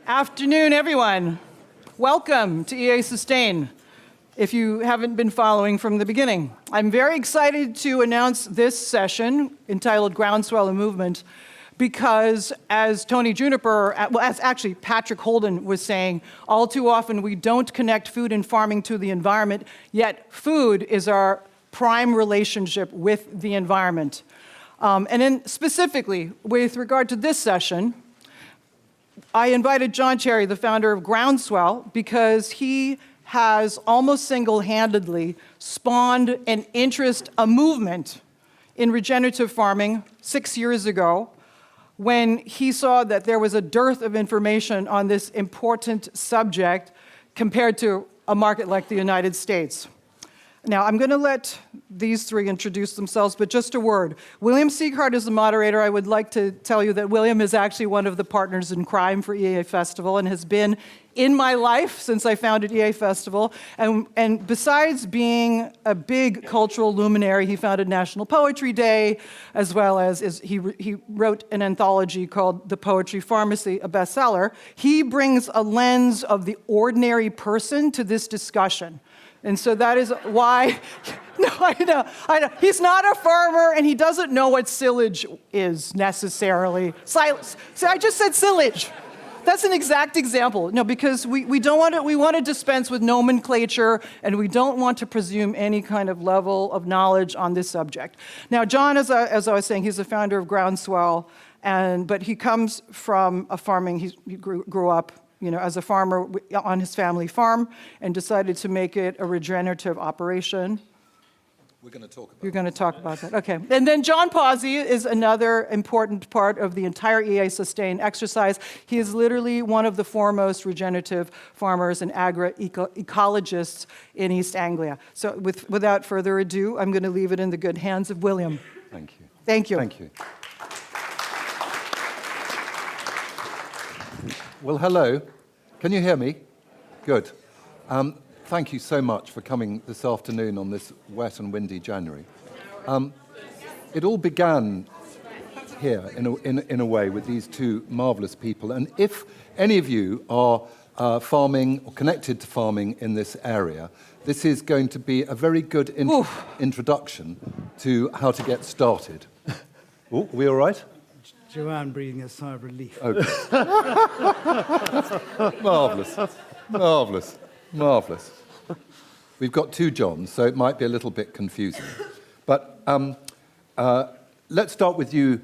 Afternoon, everyone. Welcome to EA Sustain, if you haven't been following from the beginning. I'm very excited to announce this session entitled Groundswell and Movement because as Tony Juniper, well, as actually Patrick Holden was saying, all too often we don't connect food and farming to the environment, yet food is our prime relationship with the environment. And then specifically, with regard to this session, I invited John Cherry, the founder of Groundswell, because he has almost single-handedly spawned an interest, a movement in regenerative farming 6 years ago when he saw that there was a dearth of information on this important subject compared to a market like the United States. Now, I'm going to let these three introduce themselves, but just a word. William Sieghart is the moderator. I would like to tell you that William is actually one of the partners in crime for EA Festival and has been in my life since I founded EA Festival. And besides being a big cultural luminary, he founded National Poetry Day, as well as he wrote an anthology called The Poetry Pharmacy, a bestseller. He brings a lens of the ordinary person to this discussion. And so that is why, no, I know. He's not a farmer and he doesn't know what silage is necessarily. See, I just said silage. That's an exact example. No, because we don't want to, we want to dispense with nomenclature and we don't want to presume any kind of level of knowledge on this subject. Now, John, as I was saying, he's the founder of Groundswell, but he comes from a farming, he grew up as a farmer on his family farm and decided to make it a regenerative operation. We're going to talk about You're going to talk about that, okay. And then John Pawsey is another important part of the entire EA Sustain exercise. He is literally one of the foremost regenerative farmers and agro-ecologists in East Anglia. So without further ado, I'm going to leave it in the good hands of William. Thank you. Thank you. Thank you. Well, hello. Can you hear me? Good. Thank you so much for coming this afternoon on this wet and windy January. It all began here, in a way, with these two marvelous people. And if any of you are farming or connected to farming in this area, this is going to be a very good introduction to how to get started. Are we all right? Joanne breathing a sigh of relief. Okay. Marvellous, marvellous, marvellous. We've got two Johns, so it might be a little bit confusing. But let's start with you,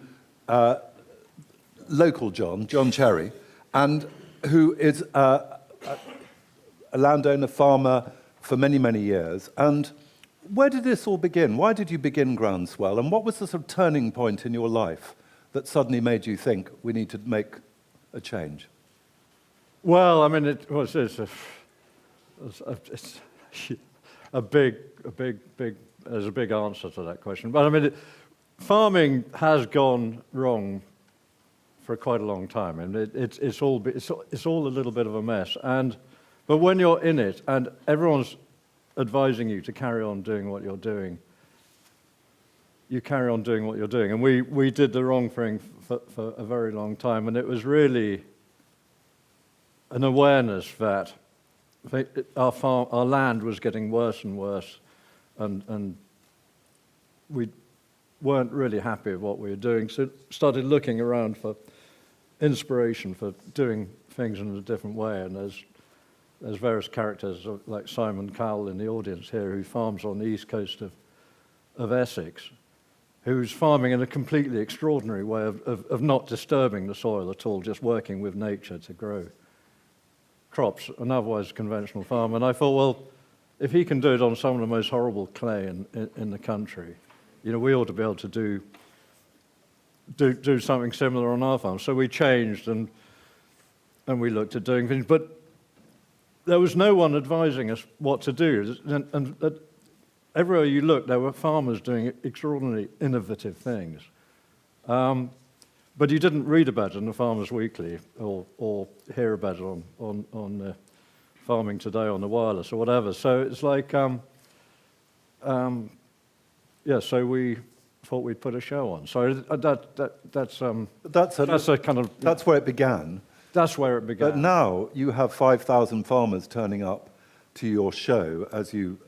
local John Cherry, and who is a landowner, farmer for many, many years. And where did this all begin? Why did you begin Groundswell? And what was the sort of turning point in your life that suddenly made you think we need to make a change? Well, I mean, it's a big there's a big answer to that question. But I mean, farming has gone wrong for quite a long time, and it's all a little bit of a mess. But when you're in it, and everyone's advising you to carry on doing what you're doing, you carry on doing what you're doing. And we did the wrong thing for a very long time, and it was really an awareness that our land was getting worse and worse, and we weren't really happy with what we were doing, so started looking around for inspiration for doing things in a different way. And there's various characters like Simon Cowell in the audience here, who farms on the east coast of Essex, who's farming in a completely extraordinary way of not disturbing the soil at all, just working with nature to grow crops, an otherwise conventional farm. And I thought, well, if he can do it on some of the most horrible clay in the country, we ought to be able to do something similar on our farm. So we changed and we looked at doing things, but there was no one advising us what to do. And everywhere you looked, there were farmers doing extraordinarily innovative things. But you didn't read about it in the Farmers Weekly or hear about it on Farming Today on the wireless or whatever. So it's like, so we thought we'd put a show on. So that's a kind of... That's where it began. That's where it began. But now you have 5,000 farmers turning up to your show, as you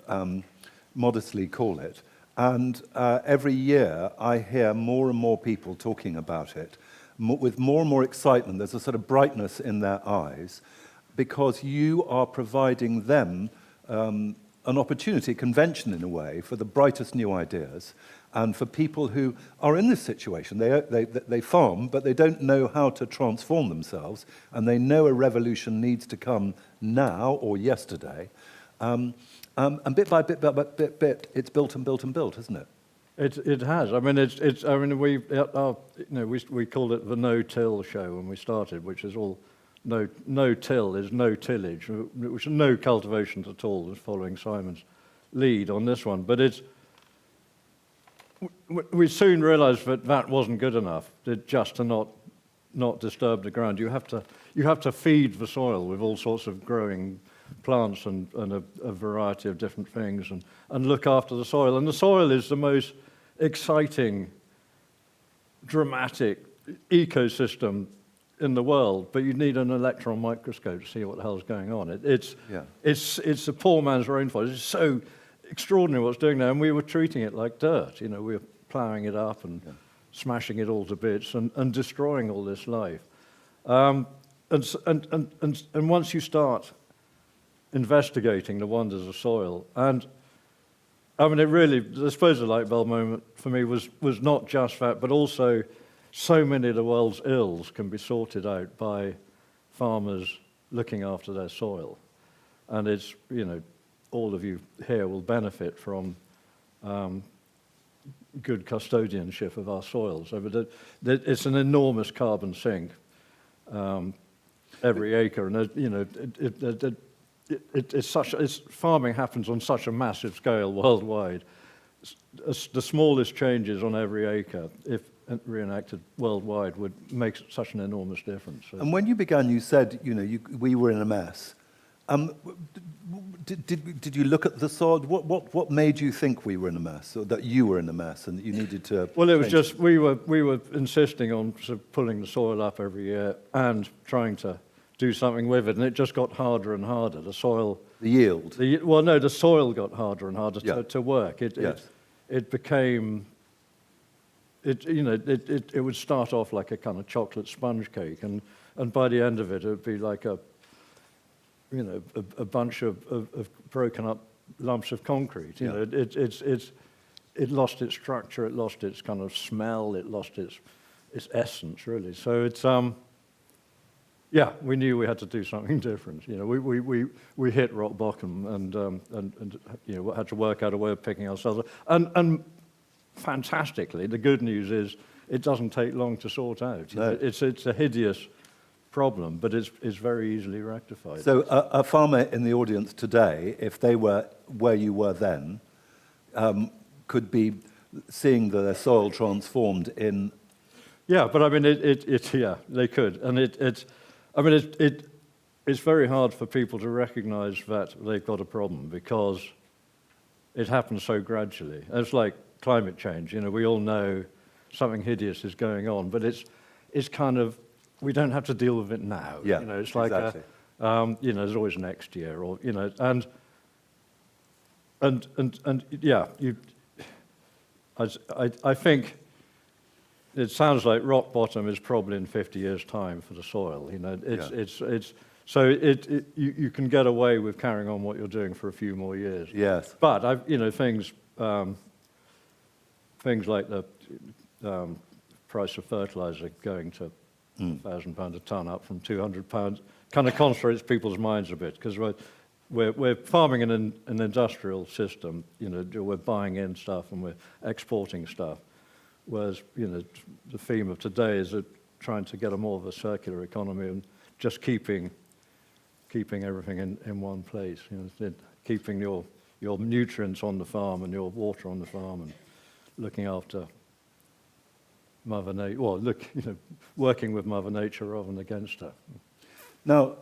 modestly call it. And every year I hear more and more people talking about it with more and more excitement. There's a sort of brightness in their eyes because you are providing them an opportunity, a convention in a way, for the brightest new ideas and for people who are in this situation. They farm, but they don't know how to transform themselves, and they know a revolution needs to come now or yesterday. And bit by bit, it's built and built and built, isn't it? It has. I mean, we called it the no-till show when we started, which is all no-till is no tillage, which is no cultivation at all, is following Simon's lead on this one. But we soon realised that wasn't good enough, just to not disturb the ground. You have to feed the soil with all sorts of growing plants and a variety of different things, and look after the soil. And the soil is the most exciting, dramatic ecosystem in the world, but you need an electron microscope to see what the hell's going on. It's a poor man's rainforest. It's so extraordinary what's doing there, and we were treating it like dirt. We were ploughing it up and smashing it all to bits and destroying all this life. And once you start investigating the wonders of soil, and I mean, I suppose the light bulb moment for me was not just that, but also so many of the world's ills can be sorted out by farmers looking after their soil. And it's, all of you here will benefit from good custodianship of our soil. So it's an enormous carbon sink, every acre. And, farming happens on such a massive scale worldwide. The smallest changes on every acre, if reenacted worldwide, would make such an enormous difference. So. And when you began, you said, we were in a mess. Did you look at the soil? What made you think we were in a mess, or that you were in a mess, and that you needed to? Well, it was just we were insisting on sort of pulling the soil up every year and trying to do something with it, and it just got harder and harder. The soil, the yield. The soil got harder and harder to work. It became. It would start off like a kind of chocolate sponge cake, and by the end of it, it would be like a bunch of broken up lumps of concrete. It lost its structure, it lost its kind of smell, it lost its essence, really. So it's we knew we had to do something different. We hit rock bottom and had to work out a way of picking ourselves up. And fantastically, the good news is it doesn't take long to sort out. No. It's a hideous problem, but it's very easily rectified. So a farmer in the audience today, if they were where you were then, could be seeing their soil transformed in. Yeah, but I mean, they could, and it's very hard for people to recognise that they've got a problem because it happens so gradually. It's like climate change. We all know something hideous is going on, but it's kind of. We don't have to deal with it now. Yeah, it's like exactly. There's always next year, or I think it sounds like rock bottom is probably in 50 years' time for the soil. You can get away with carrying on what you're doing for a few more years. Yes. But things like the price of fertilizer going to £1,000 a tonne up from £200 kind of concentrates people's minds a bit, because we're farming in an industrial system. We're buying in stuff and we're exporting stuff, whereas the theme of today is trying to get more of a circular economy and just keeping everything in one place. Keeping your nutrients on the farm and your water on the farm, and looking after Mother Nature, working with Mother Nature rather than against her. Now,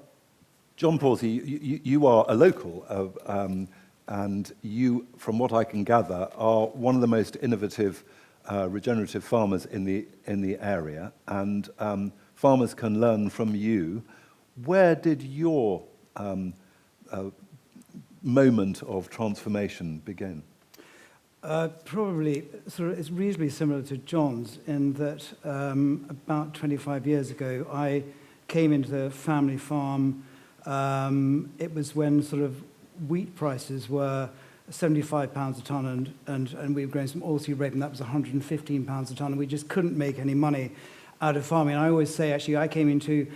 John Pawsey, you are a local, and you, from what I can gather, are one of the most innovative regenerative farmers in the area. And farmers can learn from you. Where did your moment of transformation begin? Probably sort of, it's reasonably similar to John's in that about 25 years ago, I came into the family farm. It was when sort of wheat prices were £75 a tonne, and we were growing some oilseed rape, and that was £115 a tonne, and we just couldn't make any money out of farming. And I always say, actually, I came into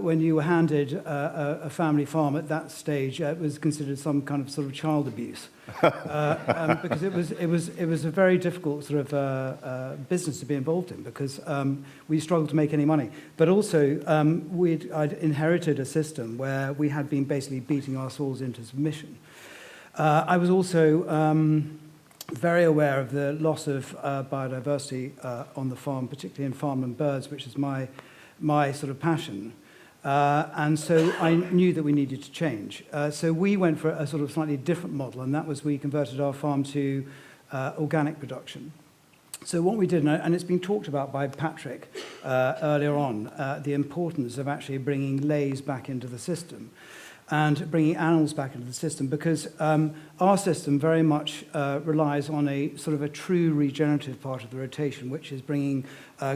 when you were handed a family farm at that stage, it was considered some kind of sort of child abuse, because it was a very difficult sort of business to be involved in, because we struggled to make any money. But also, I'd inherited a system where we had been basically beating our soils into submission. I was also very aware of the loss of biodiversity on the farm, particularly in farmland birds, which is my sort of passion. And so I knew that we needed to change. So we went for a sort of slightly different model, and that was we converted our farm to organic production. So what we did, and it's been talked about by Patrick earlier on, the importance of actually bringing lays back into the system and bringing animals back into the system, because our system very much relies on a sort of a true regenerative part of the rotation, which is bringing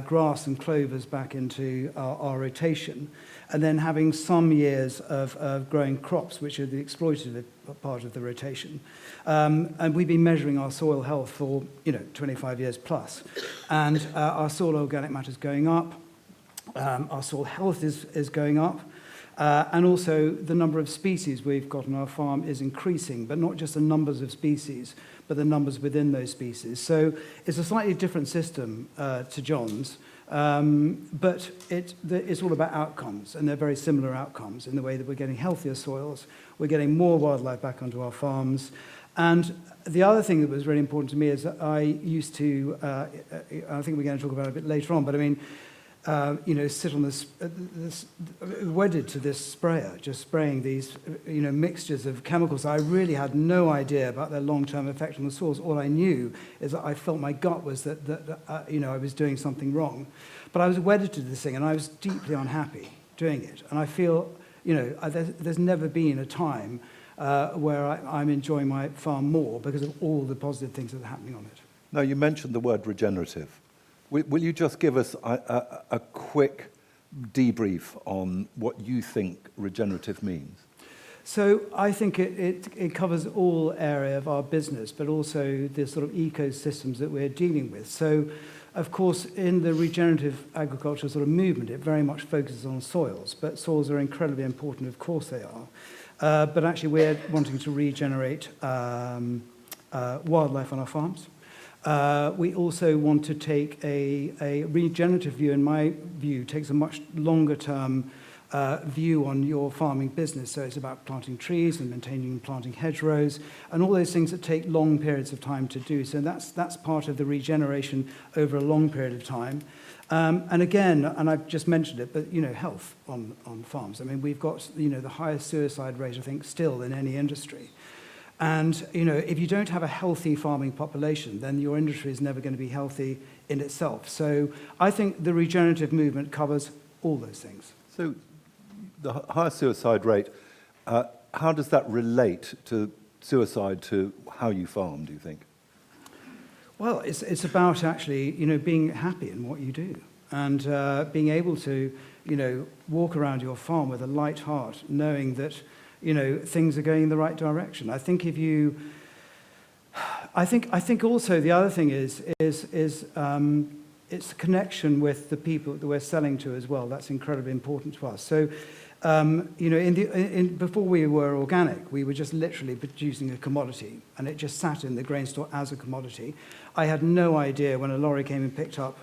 grass and clovers back into our rotation, and then having some years of growing crops, which are the exploitative part of the rotation. And we've been measuring our soil health for 25 years plus, and our soil organic matter is going up, our soil health is going up. And also the number of species we've got on our farm is increasing, but not just the numbers of species, but the numbers within those species. So it's a slightly different system to John's, but it's all about outcomes, and they're very similar outcomes in the way that we're getting healthier soils, we're getting more wildlife back onto our farms. And the other thing that was really important to me is that I used to, I think we're going to talk about it a bit later on, but I mean, sit on this wedded to this sprayer, just spraying these, mixtures of chemicals. I really had no idea about their long-term effect on the soils. All I knew is that I felt my gut was that I was doing something wrong. But I was wedded to this thing, and I was deeply unhappy doing it. And I feel, there's never been a time where I'm enjoying my farm more because of all the positive things that are happening on it. Now, you mentioned the word regenerative. Will you just give us a quick debrief on what you think regenerative means? So I think it covers all area of our business, but also the sort of ecosystems that we're dealing with. So, of course, in the regenerative agriculture sort of movement, it very much focuses on soils, but soils are incredibly important, of course they are. But actually we're wanting to regenerate wildlife on our farms. We also want to take a regenerative view, in my view, takes a much longer term view on your farming business. So it's about planting trees and maintaining and planting hedgerows and all those things that take long periods of time to do. So that's part of the regeneration over a long period of time. And again, and I've just mentioned it, but health on farms. I mean, we've got the highest suicide rate, I think, still in any industry. And, if you don't have a healthy farming population, then your industry is never going to be healthy in itself. So I think the regenerative movement covers all those things. So the higher suicide rate, how does that relate to suicide to how you farm, do you think? Well, it's about actually, being happy in what you do and being able to, walk around your farm with a light heart, knowing that things are going in the right direction. I think I think also the other thing is it's a connection with the people that we're selling to as well. That's incredibly important to us. So, before we were organic, we were just literally producing a commodity, and it just sat in the grain store as a commodity. I had no idea when a lorry came and picked up,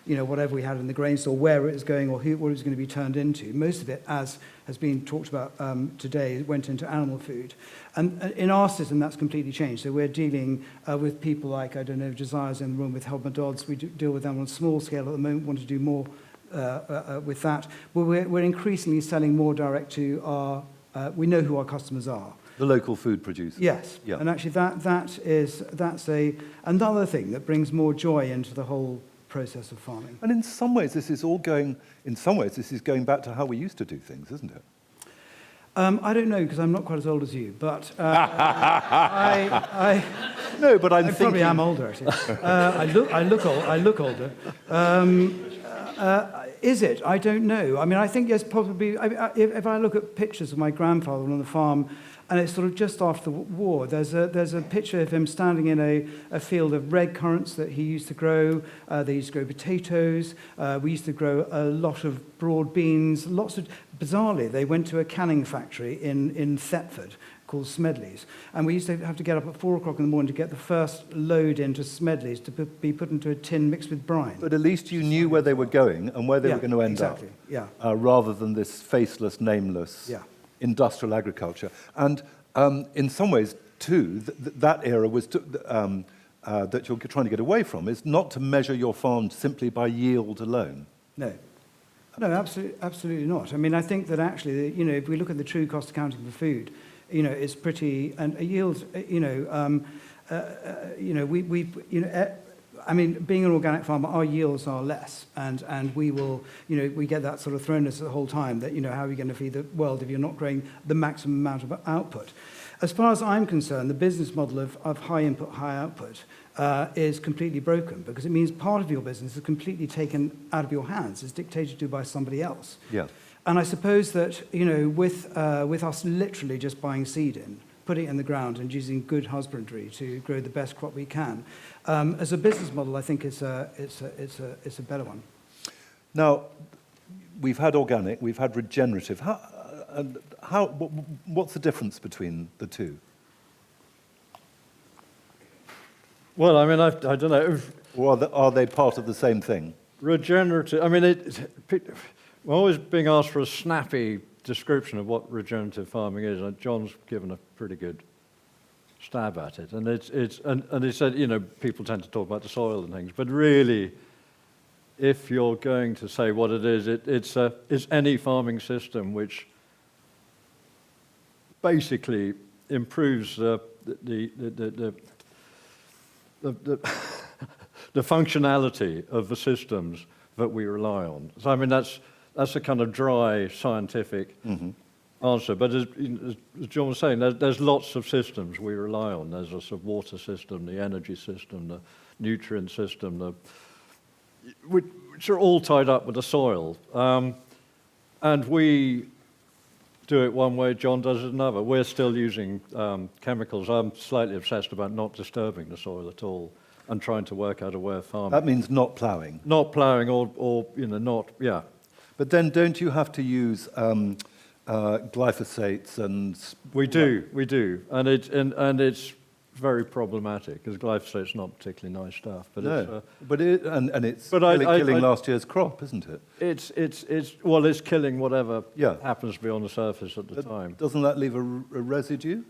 whatever we had in the grain store, where it was going or what it was going to be turned into. Most of it, as has been talked about today, went into animal food. And in our system, that's completely changed. So we're dealing with people like, Josiah's in the room with Helmer Dodds. We deal with them on a small scale at the moment, want to do more with that. But we're increasingly selling more direct to our, we know who our customers are. The local food producers. Yes, yeah. And actually that's another thing that brings more joy into the whole process of farming. And in some ways, this is going back to how we used to do things, isn't it? I don't know, because I'm not quite as old as you, but I No, but I'm I thinking... probably am older, actually. I look older. Is it? I don't know. I mean, I think yes, probably. If I look at pictures of my grandfather on the farm, and it's sort of just after the war, there's a picture of him standing in a field of red currants that he used to grow. They used to grow potatoes. We used to grow a lot of broad beans. Bizarrely, they went to a canning factory in Thetford called Smedley's. And we used to have to get up at 4 o'clock in the morning to get the first load into Smedley's to be put into a tin mixed with brine. But at least you knew where they were going and where they were going to end up. Yeah. Rather than this faceless, nameless industrial agriculture. And in some ways, too, that era was that you're trying to get away from is not to measure your farm simply by yield alone. No, absolutely not. I mean, I think that actually, if we look at the true cost accounting for food, it's pretty, and a yield, I mean, being an organic farmer, our yields are less, and we will, we get that sort of thrown at us the whole time that, how are you going to feed the world if you're not growing the maximum amount of output? As far as I'm concerned, the business model of high input, high output is completely broken, because it means part of your business is completely taken out of your hands. It's dictated to by somebody else. Yeah. And I suppose that, with us literally just buying seed in, putting it in the ground and using good husbandry to grow the best crop we can, as a business model, I think it's a better one. Now, we've had organic, we've had regenerative. What's the difference between the two? Well, I mean, I don't know. Or are they part of the same thing? Regenerative, I mean, we're always being asked for a snappy description of what regenerative farming is, and John's given a pretty good stab at it. And and he said, people tend to talk about the soil and things, but really, if you're going to say what it is, it's any farming system which basically improves the functionality of the systems that we rely on. So I mean, that's a kind of dry scientific answer. But as John was saying, there's lots of systems we rely on. There's a sort of water system, the energy system, the nutrient system, which are all tied up with the soil. And we do it one way, John does it another. We're still using chemicals. I'm slightly obsessed about not disturbing the soil at all and trying to work out a way of farming. That means not ploughing. Not ploughing or not, yeah. But then don't you have to use glyphosates and... We do. And it's very problematic, because glyphosate's not particularly nice stuff. But no, it's killing last year's crop, isn't it? It's killing whatever happens to be on the surface at the time. Doesn't that leave a residue?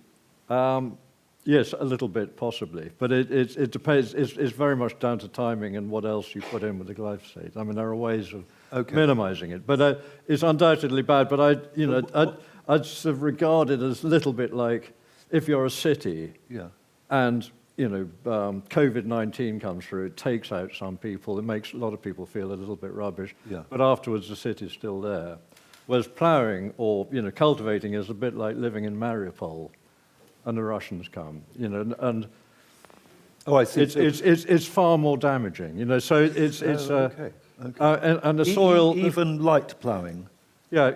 Yes, a little bit, possibly. But it depends. It's very much down to timing and what else you put in with the glyphosate. I mean, there are ways of minimizing it. But it's undoubtedly bad. But I'd sort of regard it as a little bit like if you're a city and, COVID-19 comes through, it takes out some people. It makes a lot of people feel a little bit rubbish. Yeah. But afterwards, the city's still there. Whereas ploughing or, cultivating is a bit like living in Mariupol. And the Russians come, and I see. It's far more damaging, So it's okay. And the soil even light ploughing. Yeah.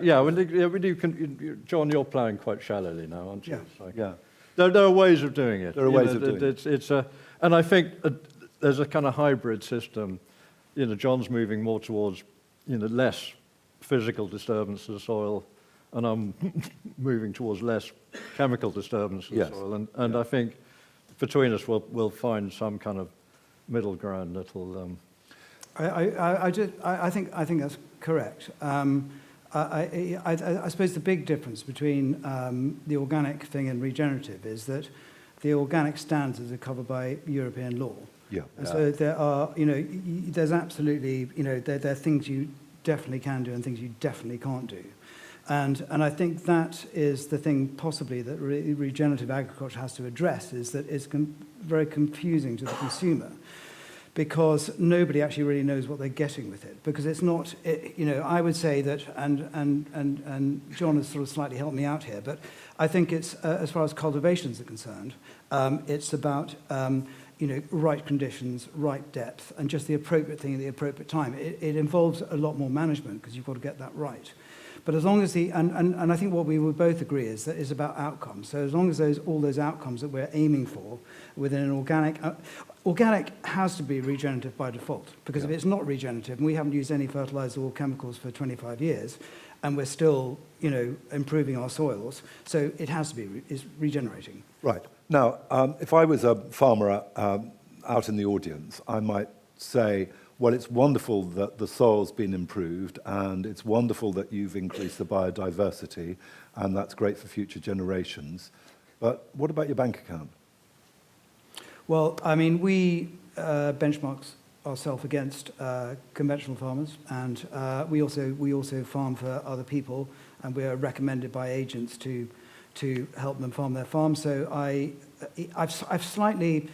John, you're ploughing quite shallowly now, aren't you? Yeah. There are ways of doing it. There are ways of doing it. And I think there's a kind of hybrid system. John's moving more towards less physical disturbance of the soil. And I'm moving towards less chemical disturbance of the soil. And I think between us we'll find some kind of middle ground that'll... I think that's correct. I suppose the big difference between the organic thing and regenerative is that the organic standards are covered by European law. Yeah. And so there are, there's absolutely, there are things you definitely can do and things you definitely can't do. And I think that is the thing possibly that regenerative agriculture has to address, is that it's very confusing to the consumer. because nobody actually really knows what they're getting with it. Because it's not, I would say that, and John has sort of slightly helped me out here, but I think it's, as far as cultivations are concerned, it's about, right conditions, right depth, and just the appropriate thing at the appropriate time. It involves a lot more management because you've got to get that right. But as long as and I think what we would both agree is that it's about outcomes. So as long as all those outcomes that we're aiming for within an organic has to be regenerative by default, because if it's not regenerative, and we haven't used any fertilizer or chemicals for 25 years, and we're still, improving our soils, so it has to be is regenerating. Right. Now, if I was a farmer out in the audience, I might say, well, it's wonderful that the soil's been improved, and it's wonderful that you've increased the biodiversity, and that's great for future generations. But what about your bank account? Well, I mean, we benchmark ourselves against conventional farmers, and we also farm for other people, and we are recommended by agents to help them farm their farm. So I've slightly.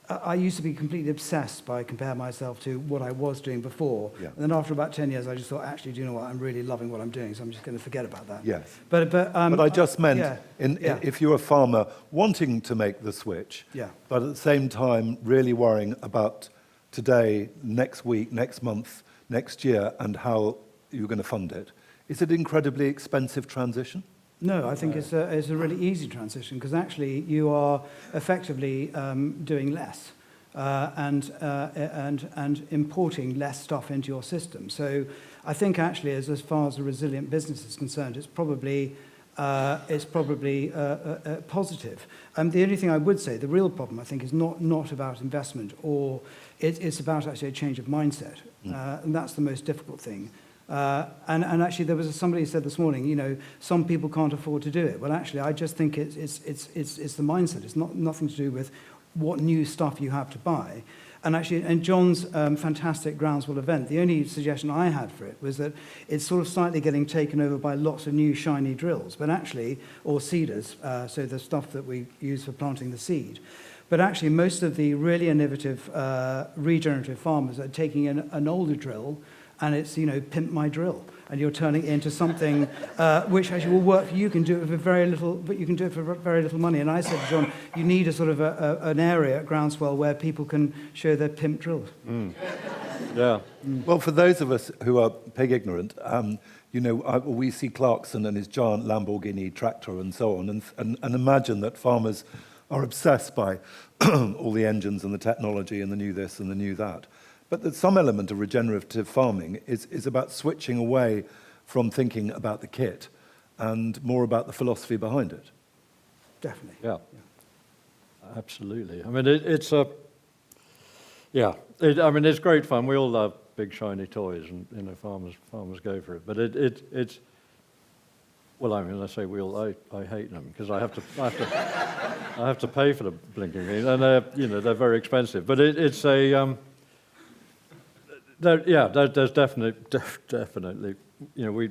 I used to be completely obsessed by comparing myself to what I was doing before. Yeah. And then after about 10 years, I just thought, actually, do you know what? I'm really loving what I'm doing, so I'm just going to forget about that. Yes. But I just meant, if you're a farmer wanting to make the switch, but at the same time really worrying about today, next week, next month, next year, and how you're going to fund it, is it an incredibly expensive transition? No, I think it's a really easy transition, because actually you are effectively doing less and importing less stuff into your system. So I think actually, as far as a resilient business is concerned, it's probably positive. The only thing I would say, the real problem, I think, is not about investment, or it's about actually a change of mindset, and that's the most difficult thing. And actually, there was somebody who said this morning, some people can't afford to do it. Well, actually, I just think it's the mindset. It's nothing to do with what new stuff you have to buy. And actually, in John's fantastic Groundswell event, the only suggestion I had for it was that it's sort of slightly getting taken over by lots of new shiny drills, but actually, or seeders, so the stuff that we use for planting the seed. But actually, most of the really innovative regenerative farmers are taking an older drill, and it's, pimp my drill, and you're turning it into something which actually will work for you. You can do it for very little, but you can do it for very little money. And I said to John, you need a sort of an area at Groundswell where people can show their pimp drills. Yeah. Well, for those of us who are pig ignorant, we see Clarkson and his giant Lamborghini tractor and so on, and imagine that farmers are obsessed by all the engines and the technology and the new this and the new that. But that some element of regenerative farming is about switching away from thinking about the kit and more about the philosophy behind it. Definitely. Yeah. Absolutely. I mean, it's great fun. We all love big shiny toys, and farmers go for it. But it's well, I mean, I say we all. I hate them because I have to pay for the blinking things, and they're very expensive. But it's a there's definitely,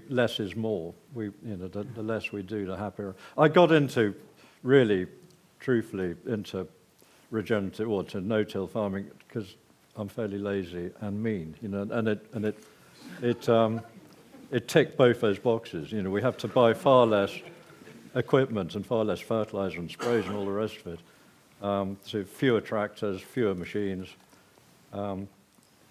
less is more. The less we do, the happier. I got into, really, truthfully, into regenerative or to no-till farming because I'm fairly lazy and mean, and it ticked both those boxes. We have to buy far less equipment and far less fertilizer and sprays and all the rest of it. So fewer tractors, fewer machines.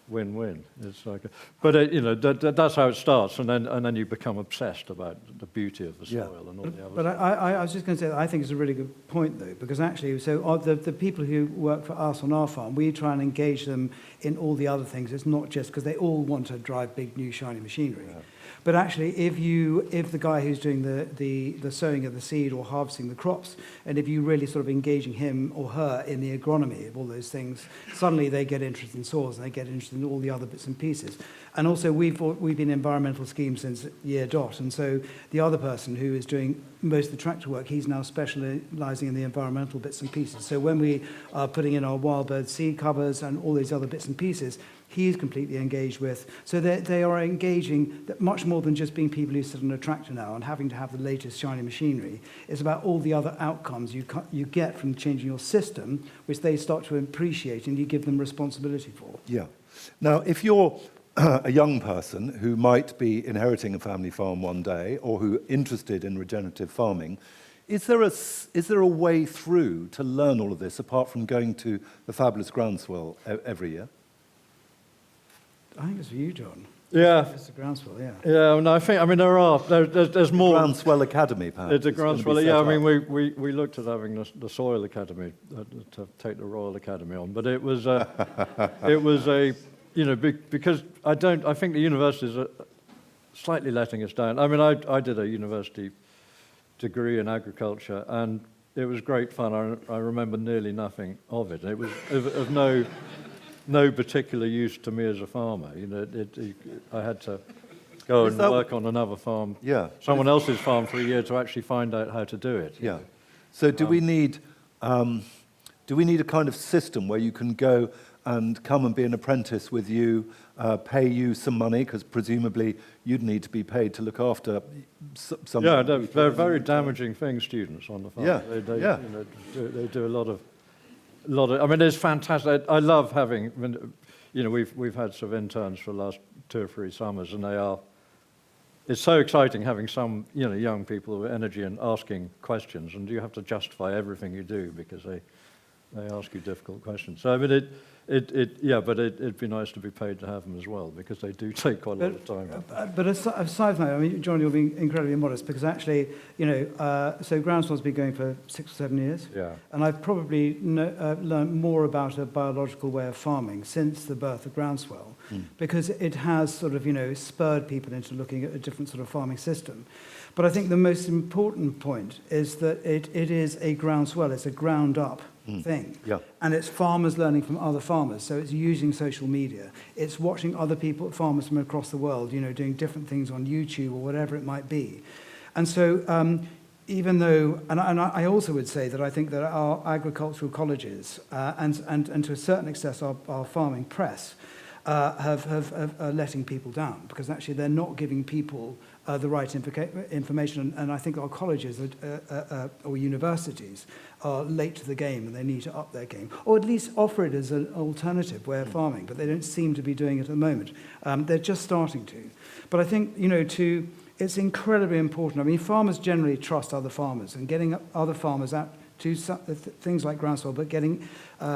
Win-win. It's like, that's how it starts, and then you become obsessed about the beauty of the soil and all the other. But I was just going to say that I think it's a really good point, though, because actually, so the people who work for us on our farm, we try and engage them in all the other things. It's not just because they all want to drive big, new, shiny machinery. Yeah. But actually, if the guy who's doing the sowing of the seed or harvesting the crops, and if you really sort of engaging him or her in the agronomy of all those things, suddenly they get interested in soils and they get interested in all the other bits and pieces. And also, we've been in environmental schemes since year dot, and so the other person who is doing most of the tractor work, he's now specialising in the environmental bits and pieces. So when we are putting in our wild bird seed covers and all these other bits and pieces, he's completely engaged with. So they are engaging much more than just being people who sit on a tractor now and having to have the latest shiny machinery. It's about all the other outcomes you get from changing your system, which they start to appreciate and you give them responsibility for. Yeah. Now, if you're a young person who might be inheriting a family farm one day or who are interested in regenerative farming, is there a way through to learn all of this apart from going to the fabulous Groundswell every year? I think it's for you, John. Yeah. It's the Groundswell, yeah. Yeah, no, there's more. Groundswell Academy, perhaps. It's a it's gonna be Groundswell, set yeah. I up. mean, we looked at having the Soil Academy to take the Royal Academy on, but it was because I think the universities are slightly letting us down. I mean, I did a university degree in agriculture, and it was great fun. I remember nearly nothing of it. It was of no particular use to me as a farmer. I had to go and work on another farm, someone else's farm for a year to actually find out how to do it. Yeah. So do we need a kind of system where you can go and come and be an apprentice with you, pay you some money, because presumably you'd need to be paid to look after some... Yeah, they're very damaging things, students on the farm. Yeah, They do a lot of... I mean, it's fantastic. I love having... we've had sort of interns for the last 2 or 3 summers, and it's so exciting having some, young people with energy and asking questions, and you have to justify everything you do because they ask you difficult questions. So I mean, but it'd be nice to be paid to have them as well because they do take quite a lot of time. But aside from that, I mean, John, you're being incredibly modest because actually, so Groundswell's been going for 6 or 7 years. Yeah. And I've probably learned more about a biological way of farming since the birth of Groundswell because it has sort of, spurred people into looking at a different sort of farming system. But I think the most important point is that it is a groundswell, it's a ground-up thing. Yeah. And it's farmers learning from other farmers. So it's using social media. It's watching other people, farmers from across the world, doing different things on YouTube or whatever it might be. And so even though, and I also would say that I think that our agricultural colleges and to a certain extent our farming press are letting people down because actually they're not giving people the right information, and I think our colleges or universities are late to the game and they need to up their game, or at least offer it as an alternative way of farming, but they don't seem to be doing it at the moment. They're just starting to. But I think, it's incredibly important. I mean, farmers generally trust other farmers, and getting other farmers out to things like Groundswell, but getting,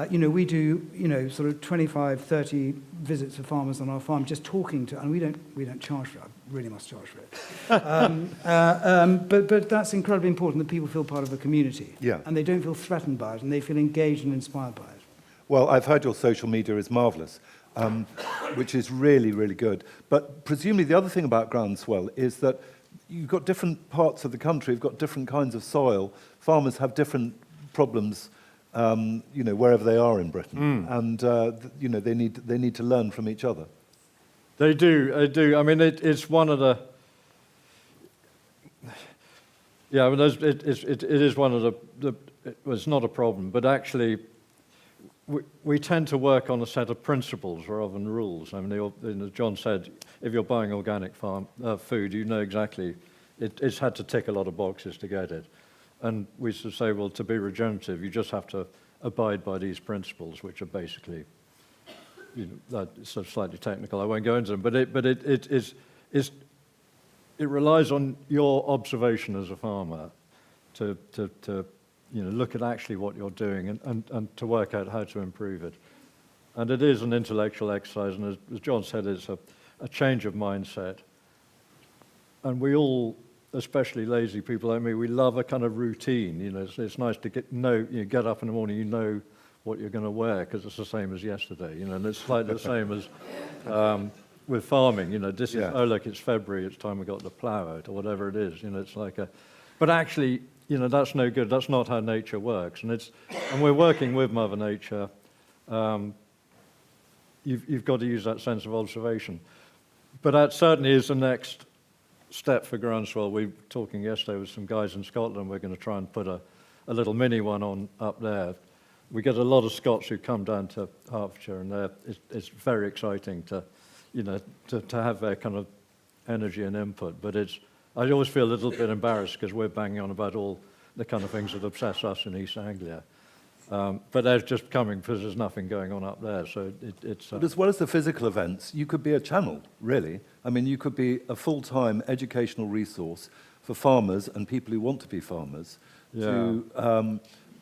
we do, sort of 25, 30 visits of farmers on our farm, just talking to, and we don't charge for it. I really must charge for it. But that's incredibly important that people feel part of a community. Yeah. And they don't feel threatened by it, and they feel engaged and inspired by it. Well, I've heard your social media is marvellous, which is really, really good. But presumably the other thing about Groundswell is that you've got different parts of the country, you've got different kinds of soil. Farmers have different problems, wherever they are in Britain, and they need to learn from each other. They do. I mean, it's one of the. Yeah, I mean, it is one of the. It's not a problem, but actually, we tend to work on a set of principles rather than rules. I mean, as John said, if you're buying organic food, you know exactly. It's had to tick a lot of boxes to get it. And we sort of say, well, to be regenerative, you just have to abide by these principles, which are basically, that's sort of slightly technical. I won't go into them, but it relies on your observation as a farmer to look at actually what you're doing and to work out how to improve it. And it is an intellectual exercise, and as John said, it's a change of mindset. And we all, especially lazy people like me, we love a kind of routine. It's nice to get up in the morning, you know what you're going to wear because it's the same as yesterday. And it's like the same as with farming. This is look, it's February, it's time we got the plough out or whatever it is. It's like but actually, that's no good. That's not how nature works, and we're working with Mother Nature. You've got to use that sense of observation, but that certainly is the next step for Groundswell. We were talking yesterday with some guys in Scotland. We're going to try and put a little mini one on up there we get a lot of Scots who come down to Hertfordshire, and it's very exciting to, to have their kind of energy and input. But I always feel a little bit embarrassed because we're banging on about all the kind of things that obsess us in East Anglia. But they're just coming because there's nothing going on up there. So it's. But as well as the physical events, you could be a channel, really. I mean, you could be a full-time educational resource for farmers and people who want to be farmers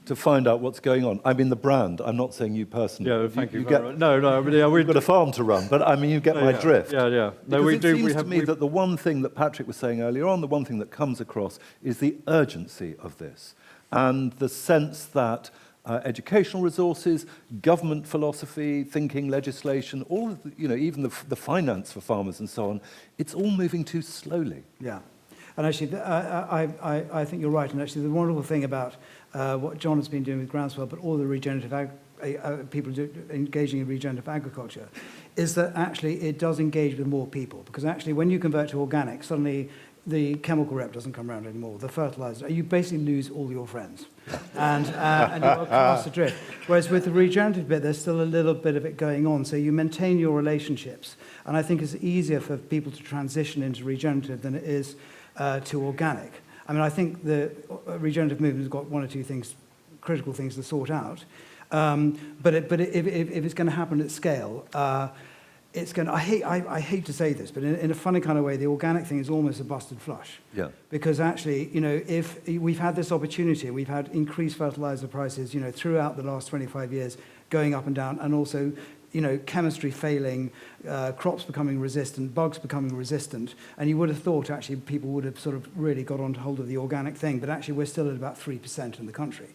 to find out what's going on. I mean, the brand. I'm not saying you personally. Yeah, thank you very much. No, but yeah, we've got a farm to run, but I mean, you get my drift. Yeah. No, it seems to me that the one thing that Patrick was saying earlier on, the one thing that comes across is the urgency of this and the sense that educational resources, government philosophy, thinking, legislation, all of the, even the finance for farmers and so on, it's all moving too slowly. Yeah. And actually, I think you're right. And actually, the wonderful thing about what John has been doing with Groundswell, but all the regenerative people engaging in regenerative agriculture, is that actually it does engage with more people. Because actually, when you convert to organic, suddenly the chemical rep doesn't come around anymore, the fertilizer. You basically lose all your friends. And you're cast adrift. Whereas with the regenerative bit, there's still a little bit of it going on. So you maintain your relationships. And I think it's easier for people to transition into regenerative than it is to organic. I mean, I think the regenerative movement has got one or two things, critical things to sort out. But if it's going to happen at scale, it's going to, I hate to say this, but in a funny kind of way, the organic thing is almost a busted flush. Yeah. Because actually, if we've had this opportunity, we've had increased fertilizer prices, throughout the last 25 years, going up and down, and also, chemistry failing, crops becoming resistant, bugs becoming resistant, and you would have thought actually people would have sort of really got on hold of the organic thing, but actually we're still at about 3% in the country.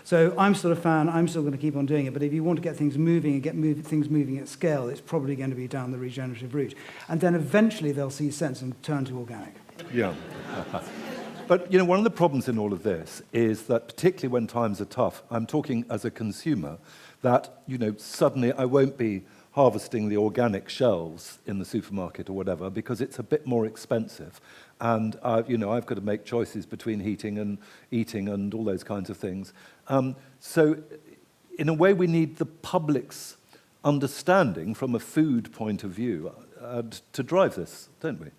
So I'm still a fan, I'm still going to keep on doing it, but if you want to get things moving and get things moving at scale, it's probably going to be down the regenerative route. And then eventually they'll see sense and turn to organic. Yeah. But, one of the problems in all of this is that particularly when times are tough, I'm talking as a consumer, that, suddenly I won't be harvesting the organic shelves in the supermarket or whatever because it's a bit more expensive. And, I've got to make choices between heating and eating and all those kinds of things. So, in a way, we need the public's understanding from a food point of view to drive this, don't we?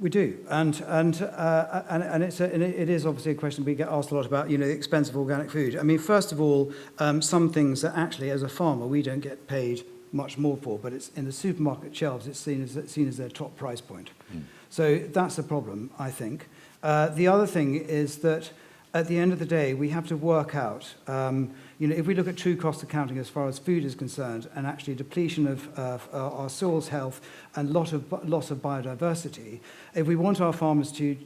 We do, and it is obviously a question we get asked a lot about, the expense of organic food. I mean, first of all, some things that actually, as a farmer, we don't get paid much more for, but it's in the supermarket shelves, it's seen as their top price point. So that's a problem, I think. The other thing is that at the end of the day, we have to work out, if we look at true cost accounting as far as food is concerned, and actually depletion of our soil's health and loss of biodiversity, if we want our farmers to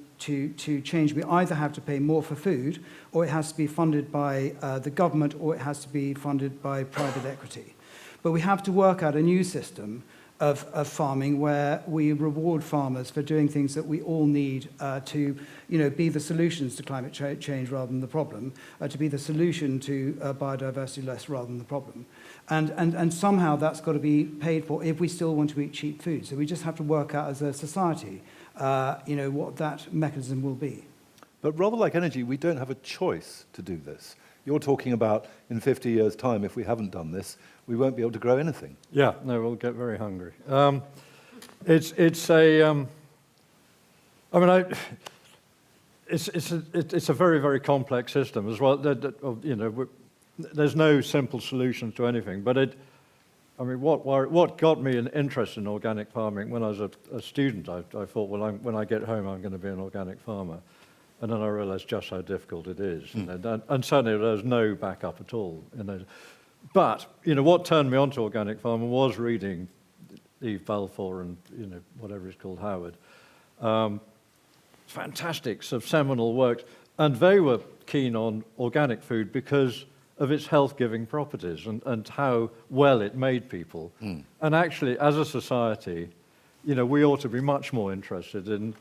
change, we either have to pay more for food, or it has to be funded by the government, or it has to be funded by private equity. But we have to work out a new system of farming where we reward farmers for doing things that we all need to be the solutions to climate change rather than the problem, to be the solution to biodiversity loss rather than the problem. And somehow that's got to be paid for if we still want to eat cheap food. So we just have to work out as a society what that mechanism will be. But rather like energy, we don't have a choice to do this. You're talking about in 50 years' time, if we haven't done this, we won't be able to grow anything. Yeah, no, we'll get very hungry. It's a very, very complex system as well. There's no simple solution to anything. But what got me an interest in organic farming when I was a student, I thought, well, when I get home, I'm going to be an organic farmer. And then I realized just how difficult it is. And certainly there's no backup at all. But, what turned me on to organic farming was reading Eve Balfour and, whatever he's called, Howard. Fantastic, sort of seminal works. And they were keen on organic food because of its health-giving properties and how well it made people. And actually, as a society, we ought to be much more interested in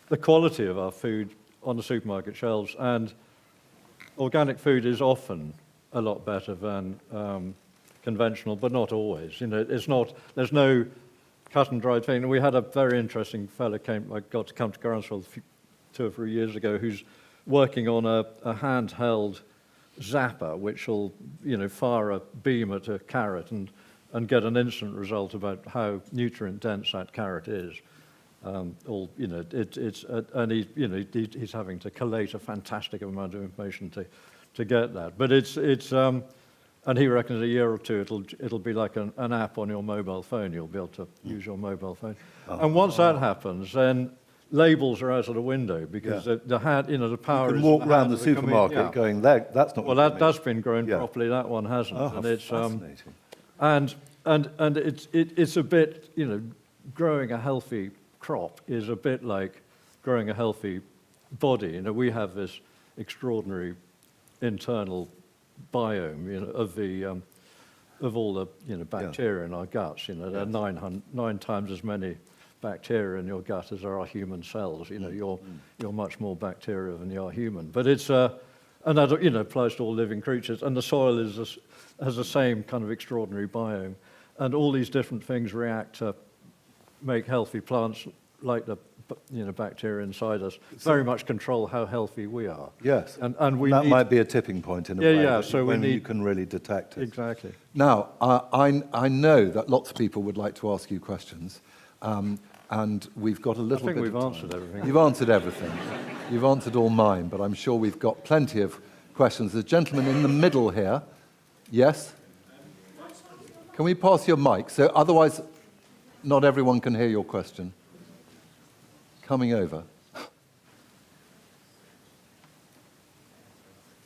the quality of our food on the supermarket shelves, and organic food is often a lot better than conventional, but not always. There's no cut and dried thing. We had a very interesting fellow I got to come to Groundswell 2 or 3 years ago, who's working on a handheld zapper, which will, fire a beam at a carrot and get an instant result about how nutrient dense that carrot is. And he's having to collate a fantastic amount of information to get that. But and he reckons a year or two it'll be like an app on your mobile phone. You'll be able to use your mobile phone. And once that happens, then labels are out of the window because the power. You can is walk in around the hand of supermarket going, that's not. Well, that's been grown properly. That one hasn't. Oh, And it's fascinating. and it's a bit, growing a healthy crop is a bit like growing a healthy body. We have this extraordinary internal biome, of all the bacteria in our guts. There are 9 times as many bacteria in your gut as there are human cells. You're much more bacteria than you are human. But it's and that applies to all living creatures. And the soil has the same kind of extraordinary biome, and all these different things react to make healthy plants, like the bacteria inside us, very much control how healthy we are. Yes, and that might be a tipping point in a way. Yeah. So when you can really detect it. Exactly. Now, I know that lots of people would like to ask you questions, and we've got a little bit. I think we've of answered time. everything. You've answered everything. You've answered all mine, but I'm sure we've got plenty of questions. The gentleman in the middle here, yes. Can we pass your mic? So otherwise, not everyone can hear your question. Coming over.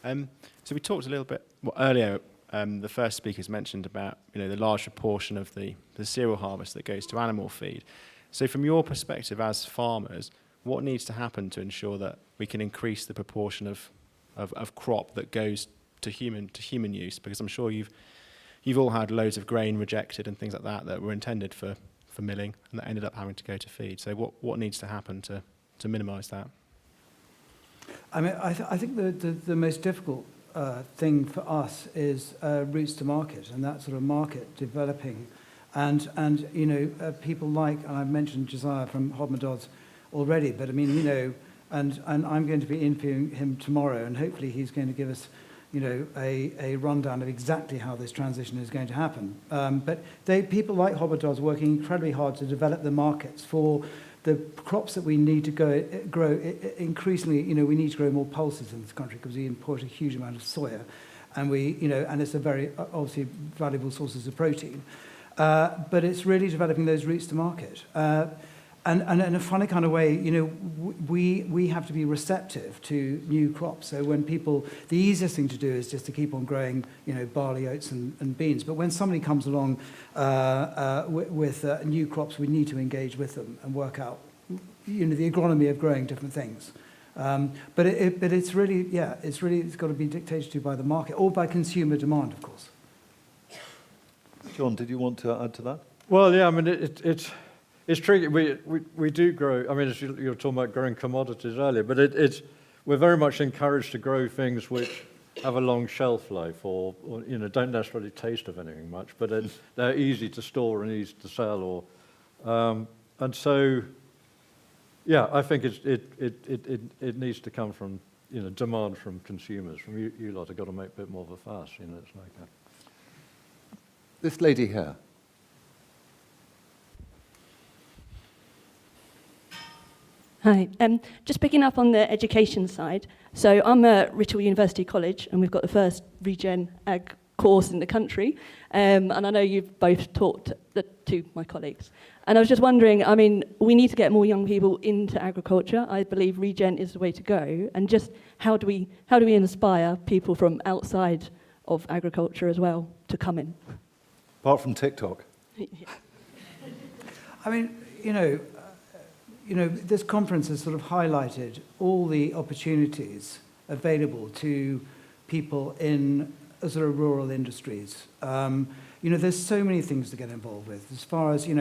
So we talked a little bit earlier. The first speakers mentioned about the large proportion of the cereal harvest that goes to animal feed. So from your perspective as farmers, what needs to happen to ensure that we can increase the proportion of crop that goes to human use? Because I'm sure you've all had loads of grain rejected and things like that were intended for milling and that ended up having to go to feed. So what needs to happen to minimise that? I mean, I think the most difficult thing for us is routes to market and that sort of market developing. And people like, and I've mentioned Josiah from Hodmedod's already, but I mean, and I'm going to be interviewing him tomorrow, and hopefully he's going to give us a rundown of exactly how this transition is going to happen. But people like Hodmedod's working incredibly hard to develop the markets for the crops that we need to grow. Increasingly, we need to grow more pulses in this country because we import a huge amount of soya, and and it's a very obviously valuable sources of protein. But it's really developing those routes to market. And in a funny kind of way, we have to be receptive to new crops. So when the easiest thing to do is just to keep on growing, barley, oats, and beans. But when somebody comes along with new crops, we need to engage with them and work out, the agronomy of growing different things. But it's really, it's got to be dictated to by the market or by consumer demand, of course. John, did you want to add to that? Well, yeah, I mean, it's tricky. We do grow. I mean, as you were talking about growing commodities earlier, but we're very much encouraged to grow things which have a long shelf life, or don't necessarily taste of anything much, but they're easy to store and easy to sell. And so, yeah, I think it needs to come from demand from consumers. From you lot have got to make a bit more of a fuss. It's like that. This lady here. Hi. Just picking up on the education side. So I'm at Ritual University College, and we've got the first Regen Ag course in the country. And I know you've both talked to my colleagues. And I was just wondering, I mean, we need to get more young people into agriculture. I believe Regen is the way to go. And just how do we inspire people from outside of agriculture as well to come in? Apart from TikTok. Yeah. I mean, this conference has sort of highlighted all the opportunities available to people in sort of rural industries. There's so many things to get involved with as far as, in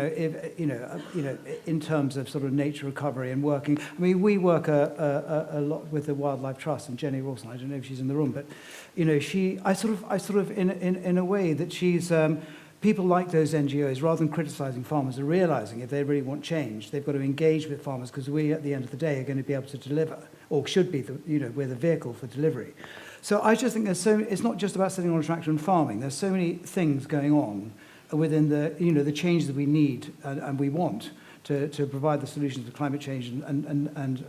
terms of sort of nature recovery and working. I mean, we work a lot with the Wildlife Trust, and Jenny Wilson, I don't know if she's in the room, but, I sort of in a way that she's, people like those NGOs, rather than criticizing farmers, are realizing if they really want change, they've got to engage with farmers because we, at the end of the day, are going to be able to deliver, or should be, we're the vehicle for delivery. So I just think it's not just about sitting on a tractor and farming. There's so many things going on within the changes that we need and we want to provide the solutions to climate change and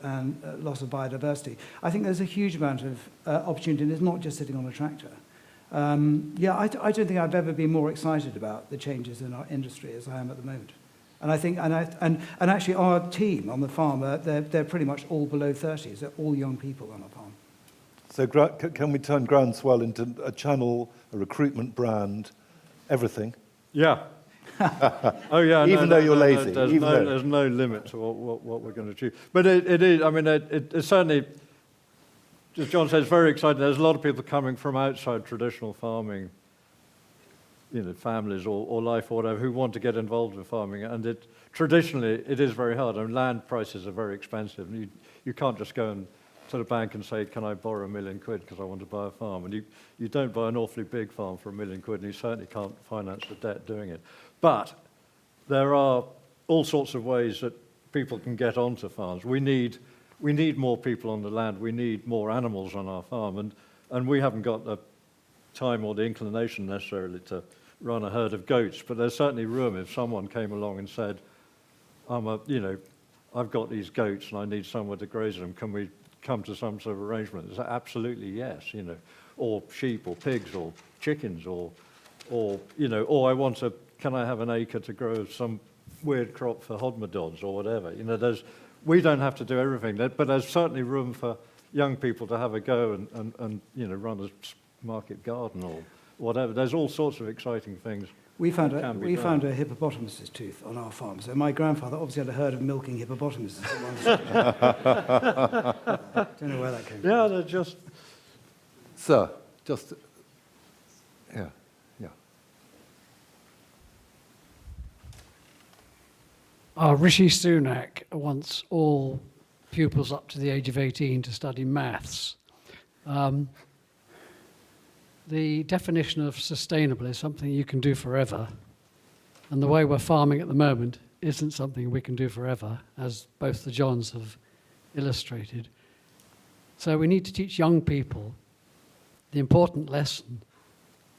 loss of biodiversity. I think there's a huge amount of opportunity, and it's not just sitting on a tractor. I don't think I've ever been more excited about the changes in our industry as I am at the moment. And I think, and actually our team on the farm, they're pretty much all below 30s. They're all young people on our farm. So can we turn Groundswell into a channel, a recruitment brand, everything? Yeah. Oh yeah. Even though you're lazy. There's no limit to what we're going to achieve. But it is. I mean, it's certainly, as John said, it's very exciting. There's a lot of people coming from outside traditional farming, families or life or whatever, who want to get involved in farming. And traditionally, it is very hard. I mean, land prices are very expensive. And you can't just go to the bank and say, can I borrow £1 million because I want to buy a farm? And you don't buy an awfully big farm for £1 million, and you certainly can't finance the debt doing it. But there are all sorts of ways that people can get onto farms. We need more people on the land. We need more animals on our farm. And we haven't got the time or the inclination necessarily to run a herd of goats. But there's certainly room if someone came along and said, I've got these goats and I need somewhere to graze them. Can we come to some sort of arrangement? It's absolutely yes, or sheep or pigs or chickens or can I have an acre to grow some weird crop for hodmedod's or whatever? We don't have to do everything, but there's certainly room for young people to have a go and run a market garden or whatever. There's all sorts of exciting things. We found a hippopotamus's tooth on our farm. So my grandfather obviously had a herd of milking hippopotamuses at one stage. Don't know where that came from. Yeah, they're just... Sir, just... Yeah. Rishi Sunak wants all pupils up to the age of 18 to study maths. The definition of sustainable is something you can do forever. And the way we're farming at the moment isn't something we can do forever, as both the Johns have illustrated. So we need to teach young people the important lesson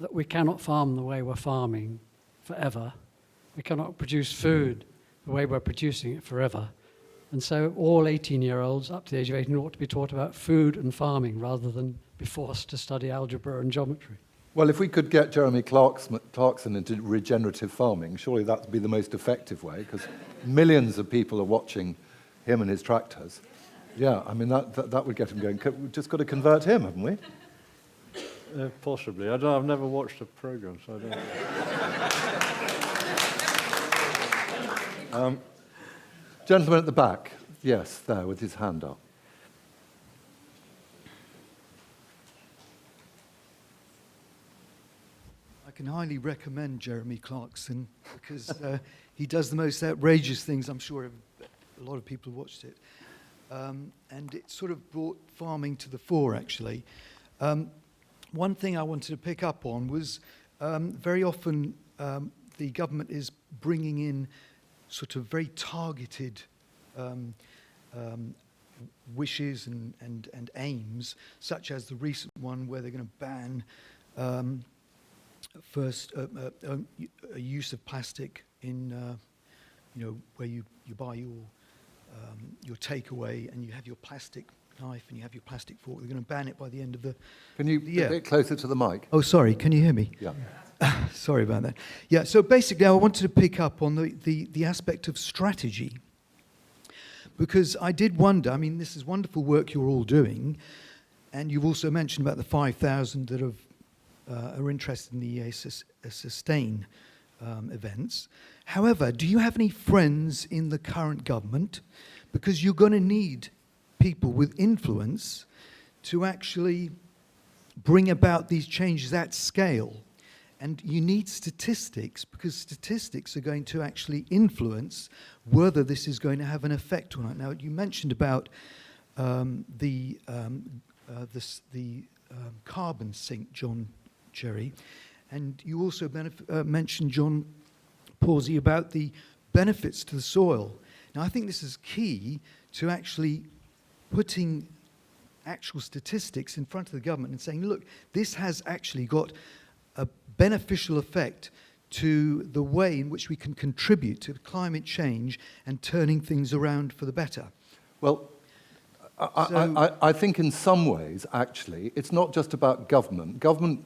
that we cannot farm the way we're farming forever. We cannot produce food the way we're producing it forever. And so all 18-year-olds up to the age of 18 ought to be taught about food and farming rather than be forced to study algebra and geometry. Well, if we could get Jeremy Clarkson into regenerative farming, surely that would be the most effective way, because millions of people are watching him and his tractors. Yeah, I mean, that would get him going. We've just got to convert him, haven't we? Possibly. I've never watched a program, so I don't know. Gentleman at the back, yes, there, with his hand up. I can highly recommend Jeremy Clarkson because he does the most outrageous things. I'm sure a lot of people have watched it. And it sort of brought farming to the fore, actually. One thing I wanted to pick up on was very often the government is bringing in sort of very targeted wishes and aims, such as the recent one where they're going to ban a use of plastic in where you buy your takeaway and you have your plastic knife and you have your plastic fork. They're going to ban it by the end of the Can you year. a bit closer to the mic? Oh, sorry. Can you hear me? Yeah. Sorry about that. Yeah, so basically I wanted to pick up on the aspect of strategy, because I did wonder, I mean, this is wonderful work you're all doing, and you've also mentioned about the 5,000 that are interested in the EA Sustain events. However, do you have any friends in the current government? Because you're going to need people with influence to actually bring about these changes at scale. And you need statistics, because statistics are going to actually influence whether this is going to have an effect or not. Now, you mentioned about the carbon sink, John Cherry, and you also mentioned, John Pawsey, about the benefits to the soil. Now, I think this is key to actually putting actual statistics in front of the government and saying, look, this has actually got a beneficial effect to the way in which we can contribute to climate change and turning things around for the better. Well, I think in some ways, actually, it's not just about government. Government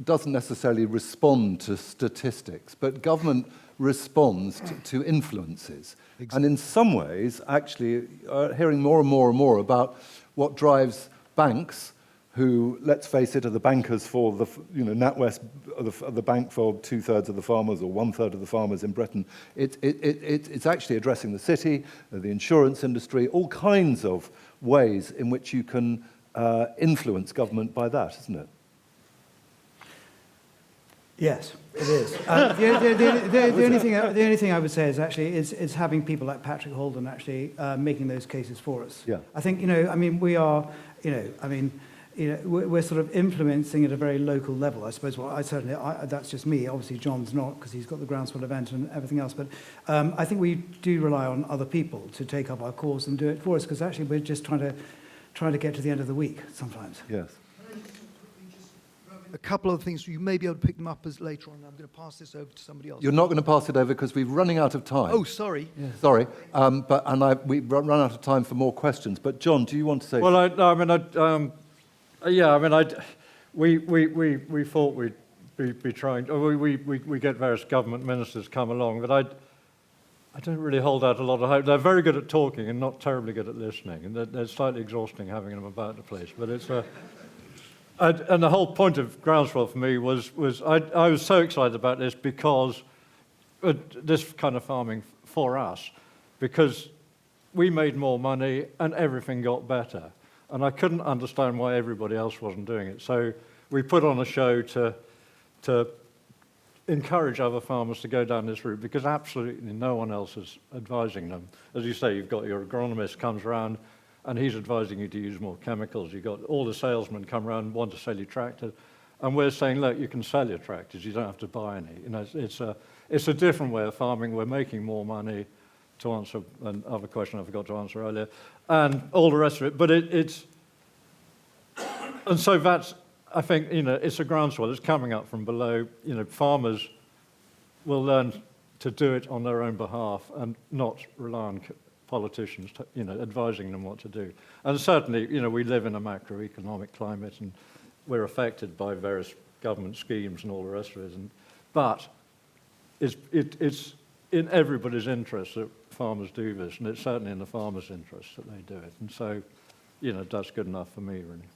doesn't necessarily respond to statistics, but government responds to influences. Exactly. And in some ways, actually, hearing more and more and more about what drives banks, who, let's face it, are the bankers for the, NatWest, are the bank for 2/3 of the farmers or 1/3 of the farmers in Britain. It's actually addressing the city, the insurance industry, all kinds of ways in which you can influence government by that, isn't it? Yes, it is. The only thing I would say is actually is having people like Patrick Holden actually making those cases for us. Yeah. I think we are we're sort of influencing at a very local level, I suppose. Well, that's just me. Obviously, John's not because he's got the Groundswell event and everything else. But I think we do rely on other people to take up our cause and do it for us because actually we're just trying to get to the end of the week sometimes. Yes. A couple of things, you may be able to pick them up as later on. I'm going to pass this over to somebody else. You're not going to pass it over because we're running out of time. Oh, sorry. Yeah. Sorry, we've run out of time for more questions. But John, do you want to say? Well, we thought we'd be trying. We get various government ministers come along, but I don't really hold out a lot of hope. They're very good at talking and not terribly good at listening, and they're slightly exhausting having them about the place. But it's and the whole point of Groundswell for me was I was so excited about this because this kind of farming for us, because we made more money and everything got better. And I couldn't understand why everybody else wasn't doing it. So we put on a show to encourage other farmers to go down this route because absolutely no one else is advising them. As you say, you've got your agronomist comes around and he's advising you to use more chemicals. You've got all the salesmen come around and want to sell you tractors. And we're saying, look, you can sell your tractors. You don't have to buy any. It's a different way of farming. We're making more money, to answer another question I forgot to answer earlier, and all the rest of it. But and so that's, I think, it's a groundswell. It's coming up from below. Farmers will learn to do it on their own behalf and not rely on politicians, advising them what to do. And certainly, we live in a macroeconomic climate and we're affected by various government schemes and all the rest of it. But it's in everybody's interest that farmers do this, and it's certainly in the farmers' interest that they do it. And so, that's good enough for me, really.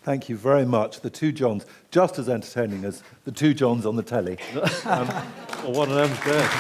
Thank you very much. The two Johns, just as entertaining as the two Johns on the telly. Well, one of them's dead.